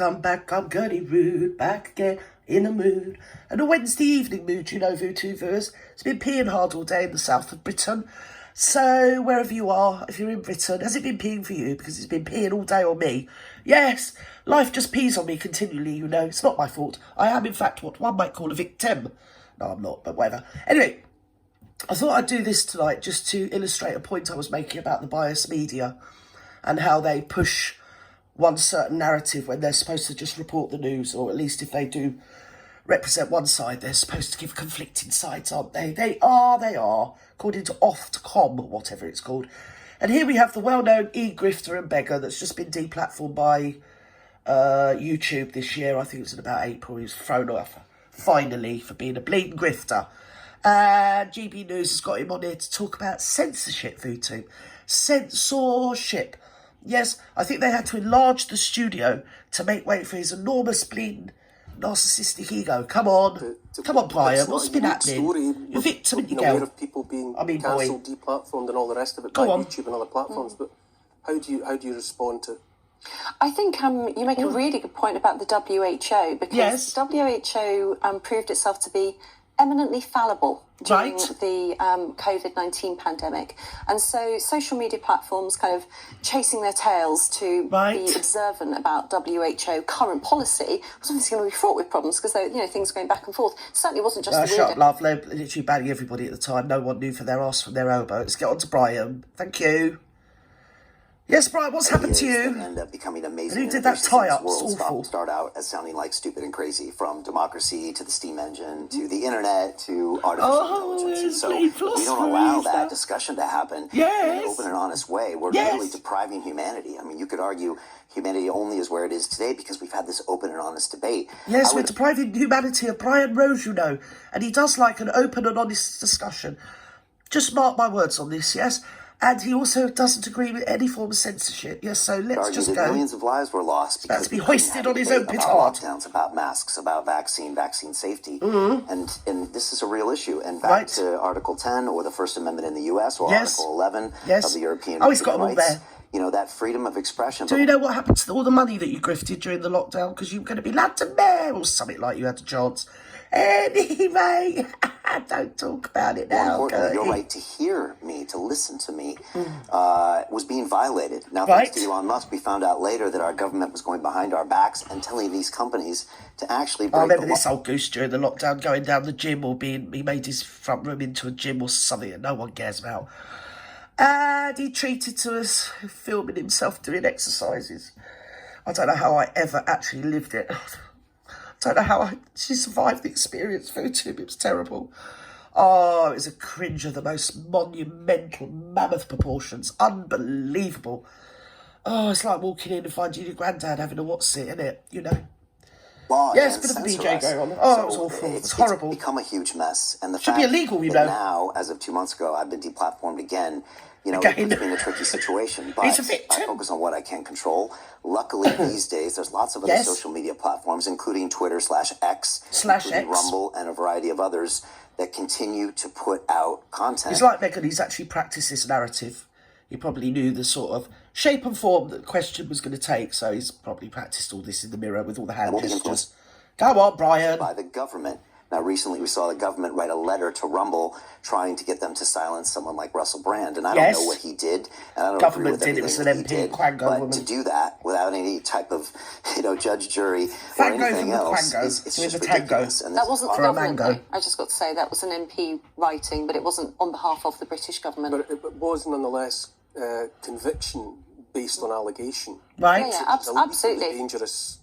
I'm Gurney Rude, back again in the mood. And a Wednesday evening mood, you know, Vutu viewers. It's been peeing hard all day in the south of Britain. So, wherever you are, if you're in Britain, has it been peeing for you? Because it's been peeing all day on me. Yes, life just pees on me continually, you know. It's not my fault. I am, in fact, what one might call a victim. No, I'm not, but whatever. Anyway, I thought I'd do this tonight just to illustrate a point I was making about the biased media and how they push one certain narrative when they're supposed to just report the news, or at least if they do represent one side, they're supposed to give conflicting sides, aren't they? They are, according to Ofcom, or whatever it's called. And here we have the well-known e-grifter and beggar that's just been deplatformed by YouTube this year. I think it was in about April. He was thrown off, finally, for being a bleeding grifter. And GB News has got him on here to talk about censorship, Vutu. Censorship. Yes, I think they had to enlarge the studio to make way for his enormous bleeding narcissistic ego. Come on. Come on, Brian. What's been happening? You're victim, you aware of people being cancelled, deplatformed and all the rest of it by YouTube and other platforms, but how do you respond to... I think you make a really good point about the WHO, because WHO proved itself to be eminently fallible during the COVID-19 pandemic. And so social media platforms kind of chasing their tails to be observant about WHO current policy was obviously going to be fraught with problems because, things going back and forth. It certainly wasn't just the shut up, love. They're literally banning everybody at the time. No one knew for their arse from their elbow. Let's get on to Brian. Thank you. Yes, Brian, what's happened to you? End up becoming amazing. And who did that tie-up? It's awful. Start out as sounding like stupid and crazy, from democracy to the steam engine to the internet to artificial intelligence. So we don't allow that discussion to happen in an open and honest way. We're literally depriving humanity. I mean, you could argue humanity only is where it is today because we've had this open and honest debate. Yes, we're depriving humanity of Brian Rose, you know, and he does like an open and honest discussion. Just mark my words on this, yes? And he also doesn't agree with any form of censorship. Yes, so let's just go. Millions of lives were lost because to be hoisted on his own petard. Lockdowns, about masks, about vaccine safety, and this is a real issue. And back to Article 10 or the First Amendment in the U.S. or Article 11 of the European he's got them all there. You know, that freedom of expression. Do you know what happened to all the money that you grifted during the lockdown because you were going to be London Mayor or something like you had a chance? Anyway, don't talk about it now. More importantly, your right to hear me, to listen to me, was being violated. Now, thanks to Elon Musk, we found out later that our government was going behind our backs and telling these companies to actually break the law. I remember this old goose during the lockdown going down the gym or he made his front room into a gym or something that no one cares about. And he treated to us filming himself doing exercises. I don't know how I ever actually lived it. I don't know how she survived the experience. It was terrible. Oh, it was a cringe of the most monumental, mammoth proportions. Unbelievable. Oh, it's like walking in and finding your granddad having a what's it, isn't it? You know. Yes, bit of the DJ going on. Oh, it was awful. It's horrible. It's become a huge mess. And the should be illegal, you know. Now, as of 2 months ago, I've been deplatformed again. You know, it's been a tricky situation, but I focus on what I can control. Luckily, these days, there's lots of other social media platforms, including Twitter /X, Rumble, and a variety of others that continue to put out content. He's like Meghan, he's actually practiced this narrative. He probably knew the sort of shape and form that the question was going to take, so he's probably practiced all this in the mirror with all the hand gestures. Go on, Brian. By the government. Now, recently we saw the government write a letter to Rumble trying to get them to silence someone like Russell Brand. And I don't know what he did. And I don't agree with everything that he did. But to do that without any type of, judge, jury, or anything else, it's just ridiculous. And that wasn't the government. I just got to say that was an MP writing, but it wasn't on behalf of the British government. But it was nonetheless conviction based on allegation. Right. Yeah, absolutely. It's a dangerous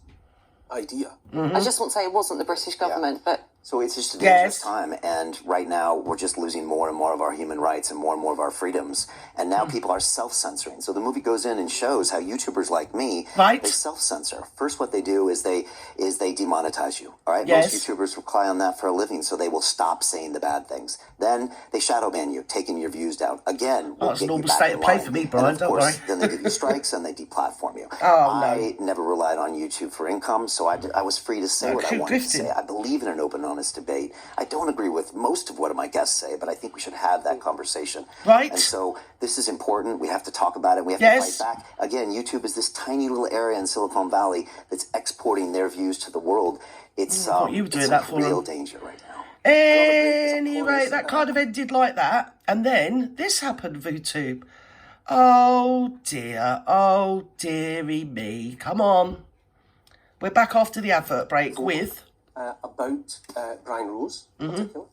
idea. I just want to say it wasn't the British government, but... So it's just a dangerous time, and right now we're just losing more and more of our human rights and more of our freedoms, and now people are self-censoring. So the movie goes in and shows how YouTubers like me, they self-censor. First, what they do is they demonetize you, all right? Most YouTubers rely on that for a living, so they will stop saying the bad things. Then they shadow ban you, taking your views down. Again, we'll get you back in line. For me, Brian, and of course, then they give you strikes and they deplatform you. I never relied on YouTube for income, so I was free to say what I wanted to say. I believe in an open and honest debate. I don't agree with most of what my guests say, but I think we should have that conversation. Right. And so this is important. We have to talk about it. We have to fight back. Again, YouTube is this tiny little area in Silicon Valley that's exporting their views to the world. It's you were doing that for real them. danger right now. Anyway, that kind of ended like that. And then this happened, VTube. Oh, dearie me. Come on. We're back after the advert break with... about Brian Rose, particularly,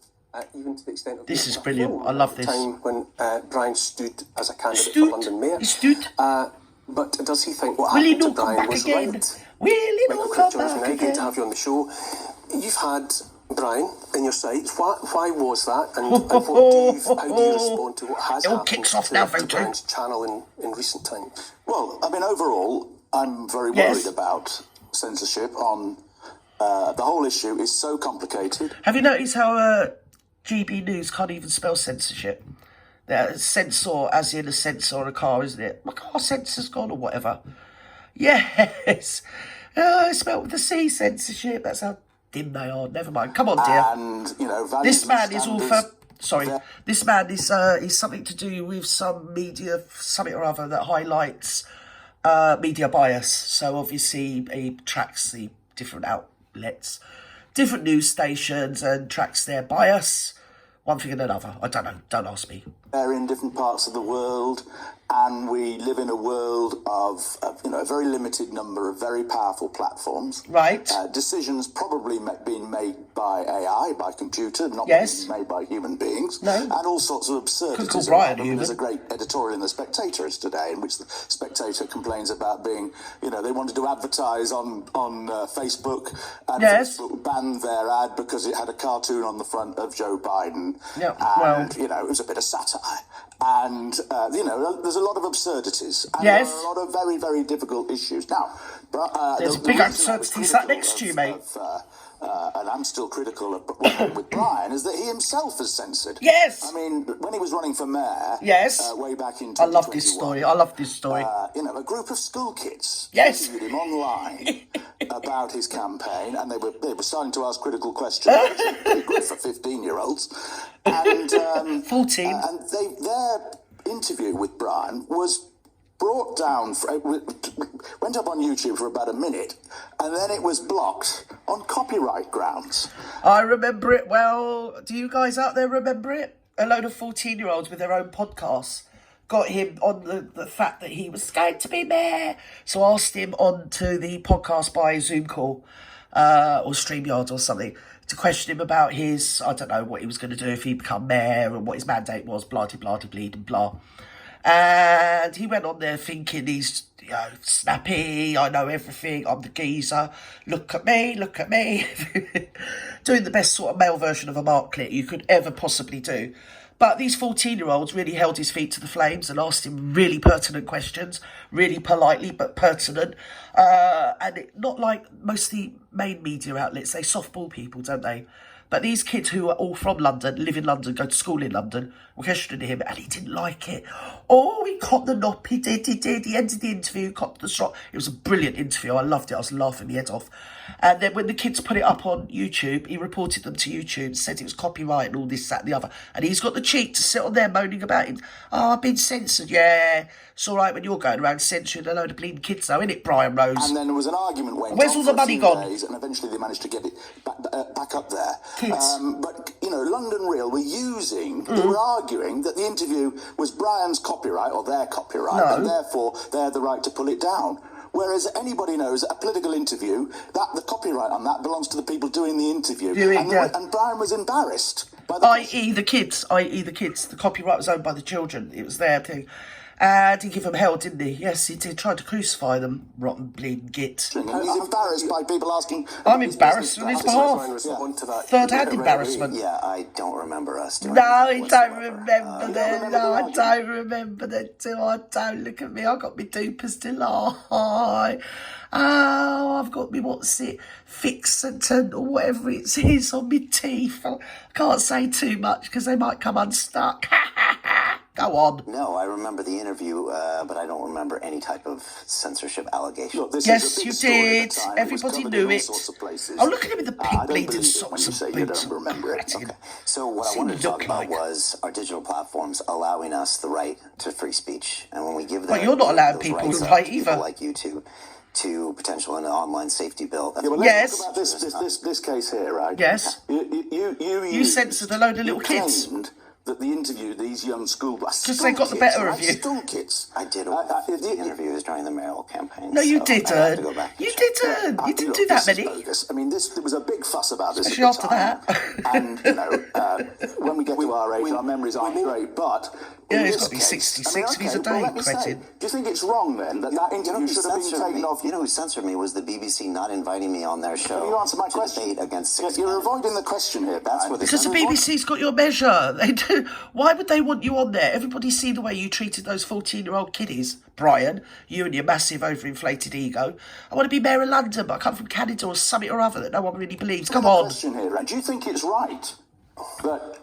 even to the extent of... This is brilliant. I love this. Time when Brian stood as a candidate for London Mayor. He stood. But does he think what Will he happened to not come Brian back was again? right? Will he Michael not come Johnson, back great again? to have you on the show. You've had Brian in your sights. Why was that? And how do you respond to what has happened kicks off now, to Brian's channel in recent times? Well, I mean, overall, I'm very worried about censorship on... the whole issue is so complicated. Have you noticed how GB News can't even spell censorship? Censor as in a sensor on a car, isn't it? My car sensor's gone or whatever. Yes. Spelled with a C, censorship. That's how dim they are. Never mind. Come on, dear. And, you know, This man is all for... Sorry. This man is something to do with some media, something or other that highlights media bias. So obviously he tracks the different outlets, different news stations, and tracks their bias. One thing and another. I don't know. Don't ask me. They're in different parts of the world, and we live in a world of a very limited number of very powerful platforms. Right. Decisions probably being made by AI, by computer, not being made by human beings. No. And all sorts of absurdities. There's a great editorial in The Spectator today in which The Spectator complains about being, they wanted to advertise on Facebook, and Facebook banned their ad because it had a cartoon on the front of Joe Biden. Yeah. And, it was a bit of satire. And, there's a lot of absurdities. And there are a lot of very, very difficult issues. Now, there's a big absurdity sat next to you, mate. And I'm still critical of what happened with Brian, is that he himself is censored. Yes. I mean, when he was running for mayor, way back in 2021, I love this story. A group of school kids interviewed him online about his campaign, and they were starting to ask critical questions, which is pretty good for 15-year-olds. And 14. And their interview with Brian was brought down, went up on YouTube for about a minute, and then it was blocked on copyright grounds. I remember it well. Do you guys out there remember it? A load of 14-year-olds with their own podcasts got him on the fact that he was going to be mayor. So asked him onto the podcast by Zoom call or StreamYard or something to question him about his, I don't know, what he was going to do if he become mayor and what his mandate was, blah-de-blah-de-bleed and blah. And he went on there thinking he's, snappy, I know everything, I'm the geezer, look at me. Doing the best sort of male version of a Mark Clit you could ever possibly do. But these 14-year-olds really held his feet to the flames and asked him really pertinent questions, really politely but pertinent. And not like most of the main media outlets, they softball people, don't they? But these kids who are all from London, live in London, go to school in London, were questioning him, and he didn't like it. Oh, he copped the nop, he did. He ended the interview, copped the strop. It was a brilliant interview. I loved it. I was laughing my head off. And then when the kids put it up on YouTube, he reported them to YouTube, said it was copyright and all this, that and the other. And he's got the cheek to sit on there moaning about it. Oh, I've been censored. Yeah, it's all right when you're going around censoring a load of bleeding kids, though, isn't it, Brian Rose? And then there was an argument where's all the money gone? Days, and eventually they managed to get it back up there. Kids. But, London Real they were arguing that the interview was Brian's copyright or their copyright, and therefore they had the right to pull it down. Whereas anybody knows a political interview, that the copyright on that belongs to the people doing the interview. And Brian was embarrassed. I.e. the kids. The copyright was owned by the children. It was their thing. And he gave them hell, didn't he? Yes, he did. Tried to crucify them. Rotten bleeding git. And he's embarrassed by people asking... I'm embarrassed on his behalf. Third-hand embarrassment. Yeah, I don't remember us doing No, that I don't remember that. No, I don't remember that too. I don't. Look at me. I got me dupers to lie. Oh, I've got me, fixant or whatever it is on my teeth. I can't say too much because they might come unstuck. Go on. No, I remember the interview, but I don't remember any type of censorship allegation. Look, yes, you did. Everybody knew it. Oh, look at him with the pink bleeding socks and boots. Okay. So what I wanted to talk about was our digital platforms allowing us the right to free speech. And when we give them... Well, you're not allowing people to write either. Like you to potential an online safety bill. Yeah, well, let's talk about this case here, right? Yes. You censored a load of little kids. That the interview, these young school because they got the better of you. School kids. I did the interviews during the mayoral campaign. No, you didn't. You didn't. You didn't do that many. I mean, there was a big fuss about this. Especially after that. And you know, when we get to our age, our memories aren't great. But yeah, he's got to be 66 if he's a day cretin. Do you think it's wrong then that interview should have been taken off? You know who censored me was the BBC not inviting me on their show. Can you answer my question? Against you're avoiding the question here. Because the BBC's got your measure. They do. Why would they want you on there? Everybody's seen the way you treated those 14-year-old kiddies. Brian, you and your massive overinflated ego. I want to be mayor of London, but I come from Canada or something or other that no one really believes. Come on. Question here, right? Do you think it's right that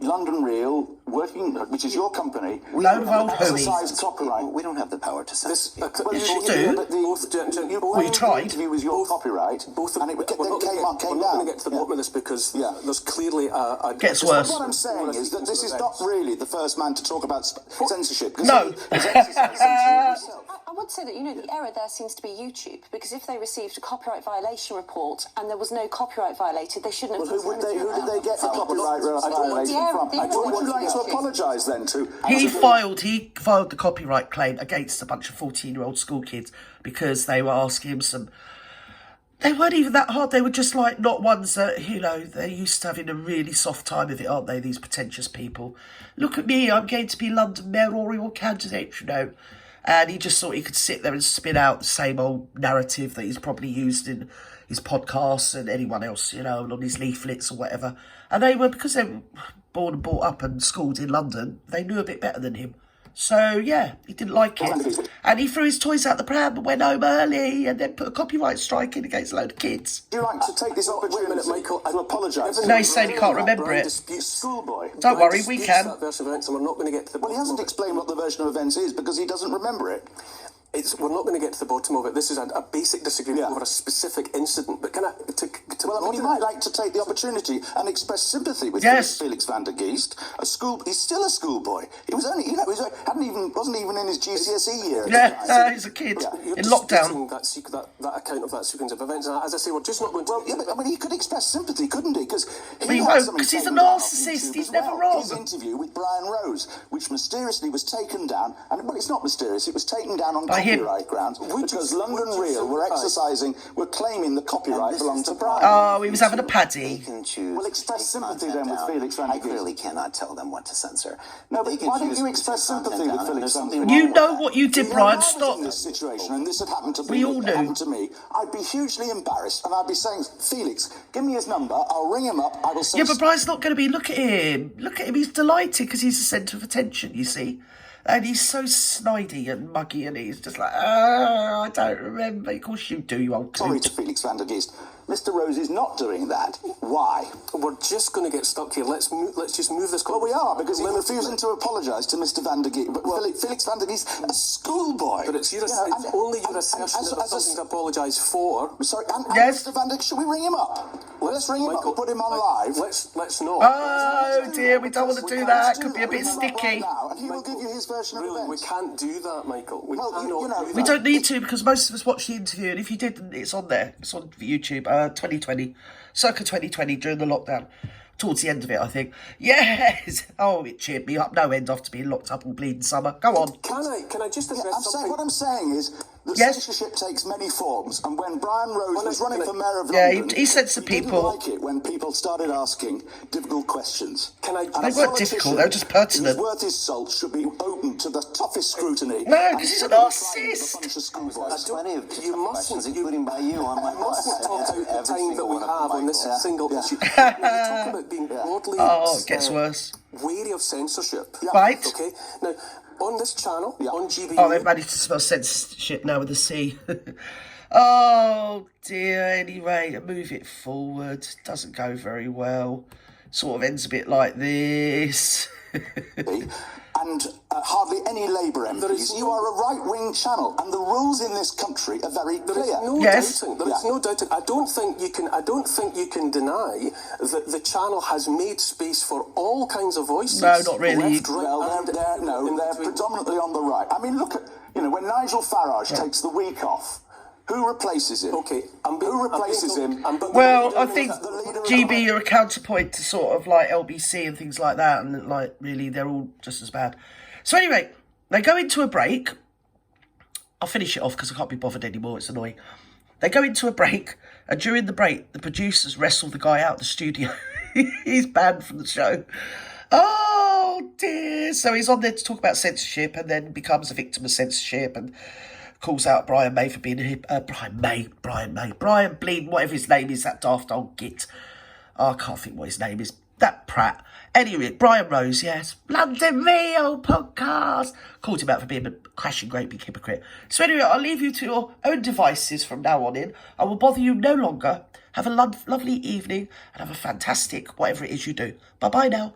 London Real, which is your company, exercise copyright? We don't have the power to censor. You do. Well, you tried. The interview was your copyright, and it came down. We're not going to get to the bottom of this because there's clearly a... Gets worse. What I'm saying is that this is not really the first man to talk about censorship. No. I would say that, you know, the error there seems to be YouTube, because if they received a copyright violation report and there was no copyright violated, they shouldn't have... Who did they get the copyright violation from? Would you like to apologise then to... He filed the copyright claim against a bunch of 14-year-old school kids because they were asking him some... They weren't even that hard. They were just like not ones that, you know, they're used to having a really soft time of it, aren't they, these pretentious people? Look at me, I'm going to be London mayoral candidate, you know. And he just thought he could sit there and spin out the same old narrative that he's probably used in his podcasts and anyone else, you know, and on his leaflets or whatever. And they were, because they were born and brought up and schooled in London, they knew a bit better than him. So, yeah, he didn't like it. And he threw his toys out the pram and went home early and then put a copyright strike in against a load of kids. Do you like to take this opportunity Michael, to apologise? No, he's saying he can't remember it. Schoolboy. Don't worry, we can. We're not going to get to the Well, he hasn't explained what the version of events is because he doesn't remember it. We're not going to get to the bottom of it. This is a basic disagreement over a specific incident. But he might like to take the opportunity and express sympathy with Felix van der Geest. He's still a schoolboy. He was only, wasn't even in his GCSE year. Yeah, he's a kid in lockdown. That account of that sequence of events. And as I say, we're just not going to. Well, but I mean, he could express sympathy, couldn't he? Because he won't, because he's a narcissist. He's never wrong. His interview with Brian Rose, which mysteriously was taken down, and well, it's not mysterious. It was taken down on copyright grounds because London Real were claiming the copyright belonged to Brian. Oh, he was having a paddy. Well, express sympathy then with Felix van der Geest. I clearly cannot tell them what to censor. No, but why don't you express sympathy with Felix van der Geest? You know what you did, Brian. Stop. In this situation, and this had happened to we all knew. Happened to me, I'd be hugely embarrassed, and I'd be saying, Felix, give me his number. I'll ring him up. I will say. Yeah, but Brian's not going to be. Look at him. Look at him. He's delighted because he's the centre of attention. You see. And he's so snidey and muggy, and he's just like, I don't remember. Of course you do, you old coot. Sorry to Felix van der Geest. Mr. Rose is not doing that. Why? We're just going to get stuck here. Let's just move this. Well, we are, because he's refusing to apologise to Mr. van der Geest. But Felix van der Geest, a schoolboy. But it's only your assertion that there's something to apologise for. Sorry, yes. Mr. van der Geest, should we ring him up? Well, let's ring him up and put him on live. Let's not. Oh, dear, we don't want to do that. It could be a bit sticky. And he will give you his version of events. We can't do that, Michael. We don't need to, because most of us watch the interview, and if you didn't, it's on there. It's on YouTube. 2020, circa 2020, during the lockdown. Towards the end of it, I think. Yes! Oh, it cheered me up no end after being locked up all bleeding summer. Go on. Can I just address something? What I'm saying is that censorship takes many forms, and when Brian Rose was running for mayor of London, he censored people. He didn't like it when people started asking difficult questions. They weren't difficult, they were just pertinent. Who's worth his salt should be open to the toughest scrutiny. No, because he's a narcissist. There's plenty of questions, including by you on my mustn't talk out the time that we have on this single issue. You talk about being broadly it gets worse. Wary of censorship. Right. Okay. Now, on this channel, on GB... Oh, they've managed to spell censorship now with a C. Oh, dear. Anyway, move it forward. Doesn't go very well. Sort of ends a bit like this. and hardly any Labour MPs. You are a right-wing channel, and the rules in this country are very clear. There is no doubting. There is no doubting. I don't think you can deny that the channel has made space for all kinds of voices. No, not really. Left, right, Well, they're predominantly on the right. I mean, look at, when Nigel Farage takes the week off, who replaces him? Okay, who replaces him? Well, I think GB are a counterpoint to sort of like LBC and things like that, and like really they're all just as bad. So anyway, they go into a break. I'll finish it off because I can't be bothered anymore. It's annoying. They go into a break, and during the break, the producers wrestle the guy out of the studio. He's banned from the show. Oh dear! So he's on there to talk about censorship, and then becomes a victim of censorship, and calls out Brian May for being Brian Bleed, whatever his name is, that daft old git. Oh, I can't think what his name is. That prat. Anyway, Brian Rose, yes. London Real podcast. Called him out for being a crashing great big hypocrite. So anyway, I'll leave you to your own devices from now on in. I will bother you no longer. Have a lovely evening and have a fantastic whatever it is you do. Bye-bye now.